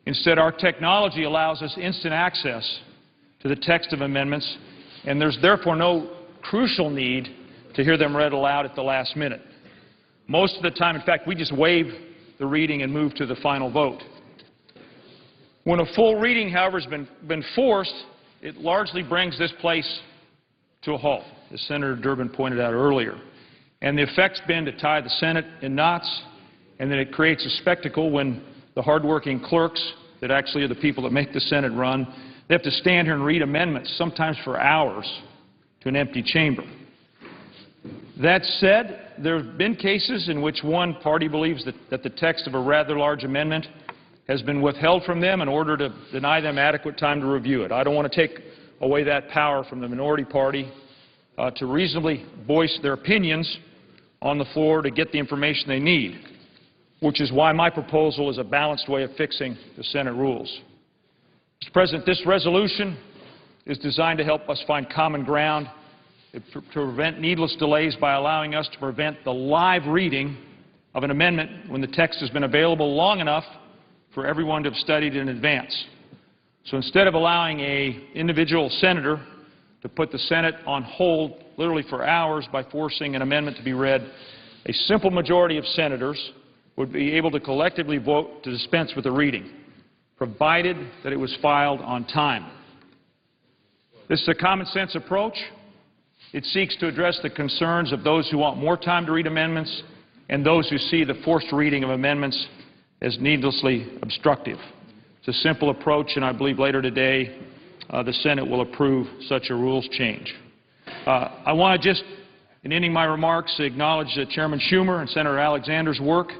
Instead, our technology allows us instant access to the text of amendments, and there's therefore no crucial need to hear them read aloud at the last minute. Most of the time, in fact, we just waive the reading and move to the final vote. When a full reading, however, has been forced, it largely brings this place to a halt, as Senator Durbin pointed out earlier. And the effect's been to tie the Senate in knots, and then it creates a spectacle when the hardworking clerks that actually are the people that make the Senate run, they have to stand here and read amendments, sometimes for hours, to an empty chamber. That said, there have been cases in which one party believes that the text of a rather large amendment has been withheld from them in order to deny them adequate time to review it. I don't want to take away that power from the minority party to reasonably voice their opinions on the floor to get the information they need. which is why my proposal is a balanced way of fixing the Senate rules. Mr. President, this resolution is designed to help us find common ground to prevent needless delays by allowing us to prevent the live reading of an amendment when the text has been available long enough for everyone to have studied in advance. So instead of allowing an individual senator to put the Senate on hold literally for hours by forcing an amendment to be read, a simple majority of senators would be able to collectively vote to dispense with the reading, provided that it was filed on time. This is a common-sense approach. It seeks to address the concerns of those who want more time to read amendments and those who see the forced reading of amendments as needlessly obstructive. It's a simple approach, and I believe later today the Senate will approve such a rules change. I want to just, in ending my remarks, acknowledge Chairman Schumer and Senator Alexander's work.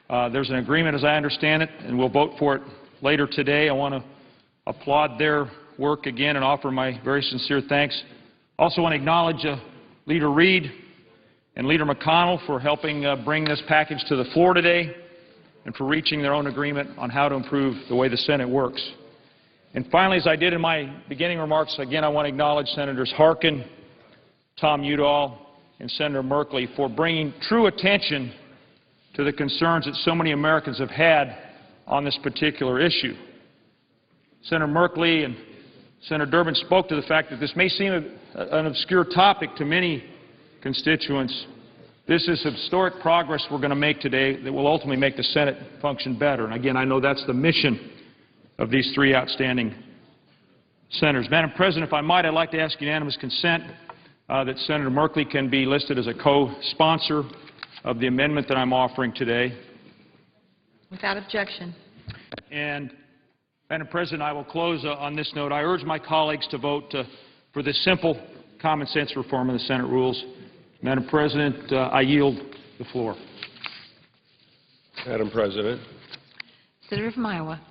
There's an agreement, as I understand it, and we'll vote for it later today. I want to applaud their work again and offer my very sincere thanks. Also want to acknowledge Leader Reid and Leader McConnell for helping bring this package to the floor today and for reaching their own agreement on how to improve the way the Senate works. And finally, as I did in my beginning remarks, again I want to acknowledge Senators Harkin, Tom Udall, and Senator Merkley for bringing true attention to the concerns that so many Americans have had on this particular issue. Senator Merkley and Senator Durbin spoke to the fact that this may seem an obscure topic to many constituents. This is historic progress we're going to make today that will ultimately make the Senate function better. And again, I know that's the mission of these three outstanding senators. Madam President, if I might, I'd like to ask unanimous consent that Senator Merkley can be listed as a co-sponsor of the amendment that I'm offering today. Without objection. And, Madam President, I will close on this note. I urge my colleagues to vote for this simple common-sense reform of the Senate rules. Madam President, I yield the floor. Madam President, Senator from Iowa.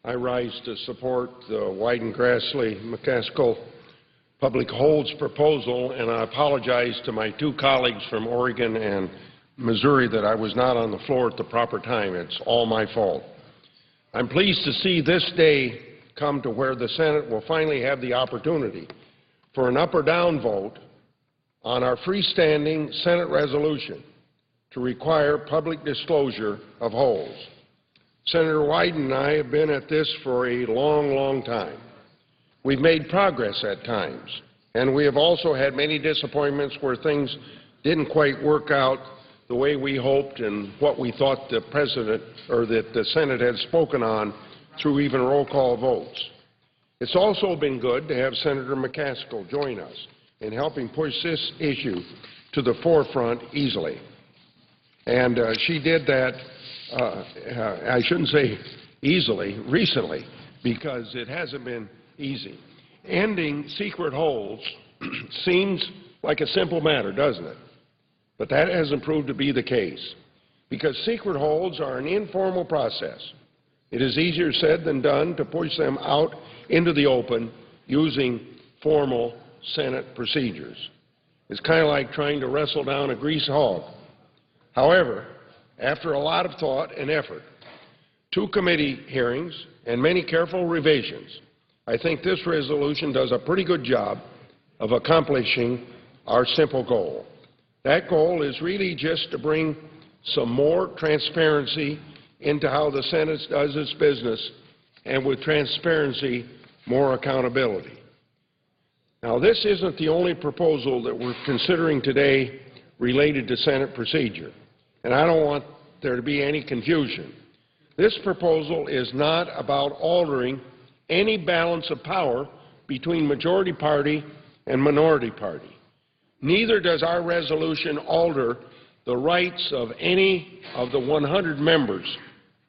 I rise to support the Wyden-Grassley-McCaskill public holds proposal, and I apologize to my two colleagues from Oregon and Missouri that I was not on the floor at the proper time. It's all my fault. I'm pleased to see this day come to where the Senate will finally have the opportunity for an up or down vote on our freestanding Senate resolution to require public disclosure of holds. Senator Wyden and I have been at this for a long, long time. We've made progress at times, and we have also had many disappointments where things didn't quite work out the way we hoped and what we thought the President or that the Senate had spoken on through even roll call votes. It's also been good to have Senator McCaskill join us in helping push this issue to the forefront easily. And she did that, I shouldn't say easily, recently, because it hasn't been easy. Ending secret holds seems like a simple matter, doesn't it? But that hasn't proved to be the case, because secret holds are an informal process. It is easier said than done to push them out into the open using formal Senate procedures. It's kind of like trying to wrestle down a grease hog. However, after a lot of thought and effort, 2 committee hearings, and many careful revisions, I think this resolution does a pretty good job of accomplishing our simple goal. That goal is really just to bring some more transparency into how the Senate does its business, and with transparency, more accountability. Now, this isn't the only proposal that we're considering today related to Senate procedure, and I don't want there to be any confusion. This proposal is not about altering any balance of power between majority party and minority party. Neither does our resolution alter the rights of any of the 100 members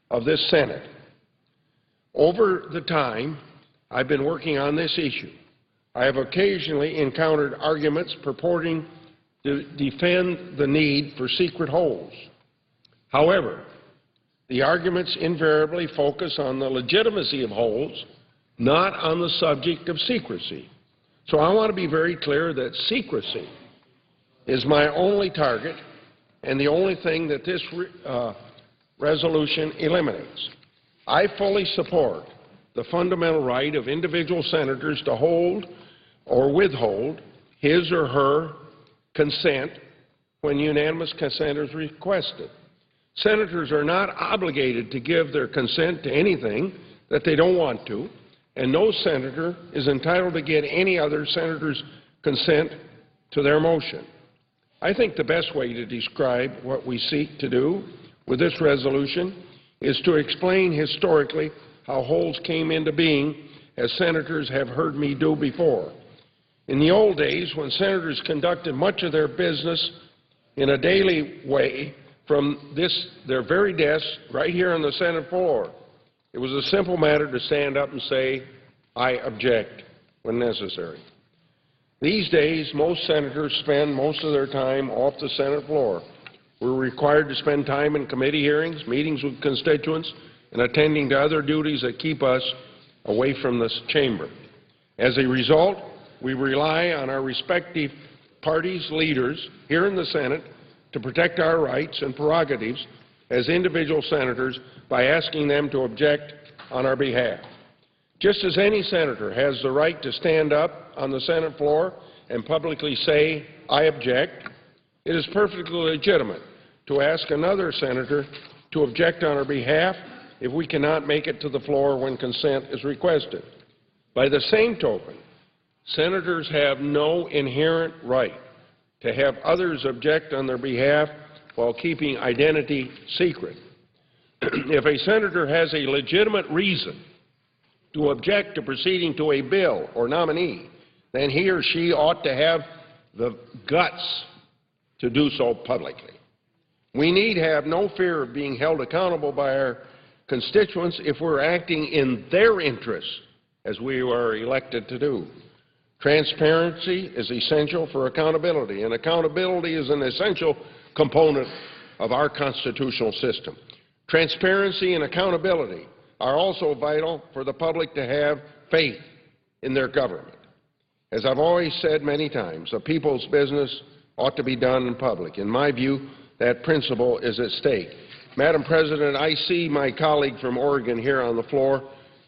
of this Senate. Over the time I've been working on this issue, I have occasionally encountered arguments purporting to defend the need for secret holds. However, the arguments invariably focus on the legitimacy of holds, not on the subject of secrecy. So I want to be very clear that secrecy is my only target and the only thing that this resolution eliminates. I fully support the fundamental right of individual senators to hold or withhold his or her consent when unanimous consent is requested. Senators are not obligated to give their consent to anything that they don't want to, and no senator is entitled to get any other senator's consent to their motion. I think the best way to describe what we seek to do with this resolution is to explain historically how holds came into being, as senators have heard me do before. In the old days, when senators conducted much of their business in a daily way from their very desk right here on the Senate floor, it was a simple matter to stand up and say, "I object," when necessary. These days, most senators spend most of their time off the Senate floor. We're required to spend time in committee hearings, meetings with constituents, and attending to other duties that keep us away from this chamber. As a result, we rely on our respective parties' leaders here in the Senate to protect our rights and prerogatives as individual senators by asking them to object on our behalf. Just as any senator has the right to stand up on the Senate floor and publicly say, "I object," it is perfectly legitimate to ask another senator to object on our behalf if we cannot make it to the floor when consent is requested. By the same token, senators have no inherent right to have others object on their behalf while keeping identity secret. If a senator has a legitimate reason to object to proceeding to a bill or nominee, then he or she ought to have the guts to do so publicly. We need have no fear of being held accountable by our constituents if we're acting in their interests, as we are elected to do. Transparency is essential for accountability, and accountability is an essential component of our constitutional system. Transparency and accountability are also vital for the public to have faith in their government. As I've always said many times, a people's business ought to be done in public. In my view, that principle is at stake. Madam President, I see my colleague from Oregon here on the floor,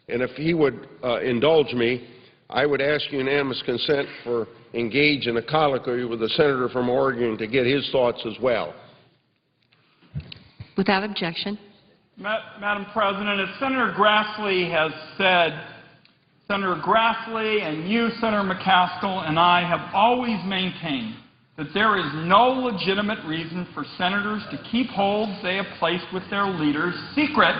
and if he would indulge me, I would ask unanimous consent for engage in a colloquy with the senator from Oregon to get his thoughts as well. Without objection. Madam President, as Senator Grassley has said, Senator Grassley and you, Senator McCaskill, and I have always maintained that there is no legitimate reason for senators to keep holds they have placed with their leaders secret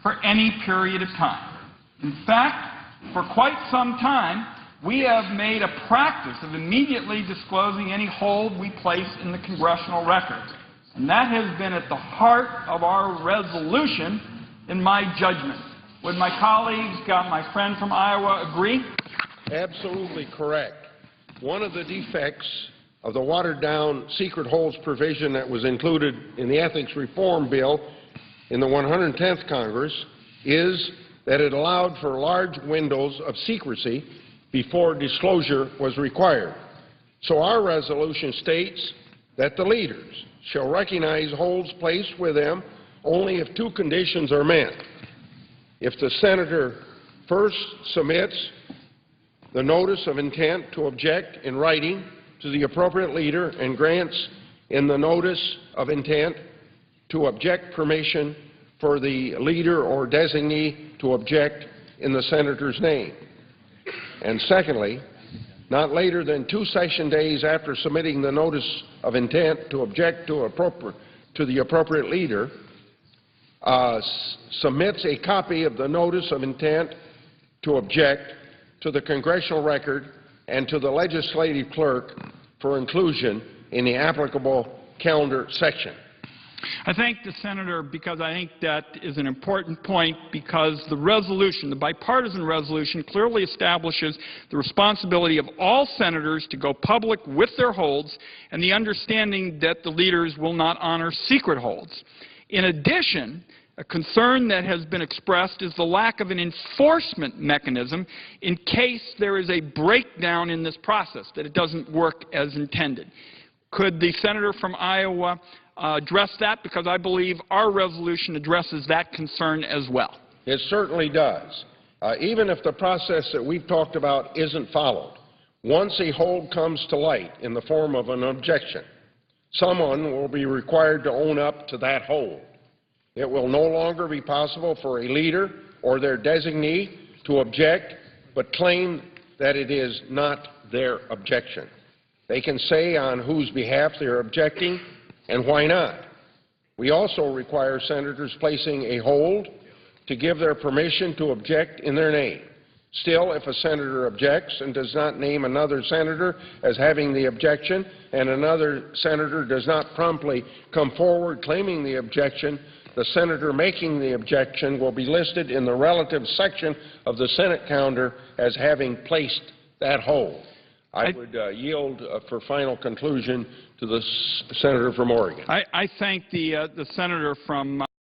for any period of time. In fact, for quite some time, we have made a practice of immediately disclosing any hold we place in the congressional records. And that has been at the heart of our resolution, in my judgment. Would my colleagues, my friend from Iowa, agree? Absolutely correct. One of the defects of the watered-down secret holds provision that was included in the Ethics Reform Bill in the 110th Congress is that it allowed for large windows of secrecy before disclosure was required. So our resolution states that the leaders shall recognize holds placed with them only if two conditions are met. If the senator first submits the notice of intent to object in writing to the appropriate leader and grants in the notice of intent to object permission for the leader or designee to object in the senator's name. And secondly, not later than 2 session days after submitting the notice of intent to object to the appropriate leader, submits a copy of the notice of intent to object to the congressional record and to the legislative clerk for inclusion in the applicable calendar section. I thank the Senator because I think that is an important point, because the resolution, the bipartisan resolution, clearly establishes the responsibility of all senators to go public with their holds and the understanding that the leaders will not honor secret holds. In addition, a concern that has been expressed is the lack of an enforcement mechanism in case there is a breakdown in this process, that it doesn't work as intended. Could the senator from Iowa address that, because I believe our resolution addresses that concern as well. It certainly does. Even if the process that we've talked about isn't followed, once a hold comes to light in the form of an objection, someone will be required to own up to that hold. It will no longer be possible for a leader or their designee to object but claim that it is not their objection. They can say on whose behalf they are objecting and why not. We also require senators placing a hold to give their permission to object in their name. Still, if a senator objects and does not name another senator as having the objection, and another senator does not promptly come forward claiming the objection, the senator making the objection will be listed in the relative section of the Senate calendar as having placed that hold. I would yield for final conclusion to the senator from Oregon. I thank the senator from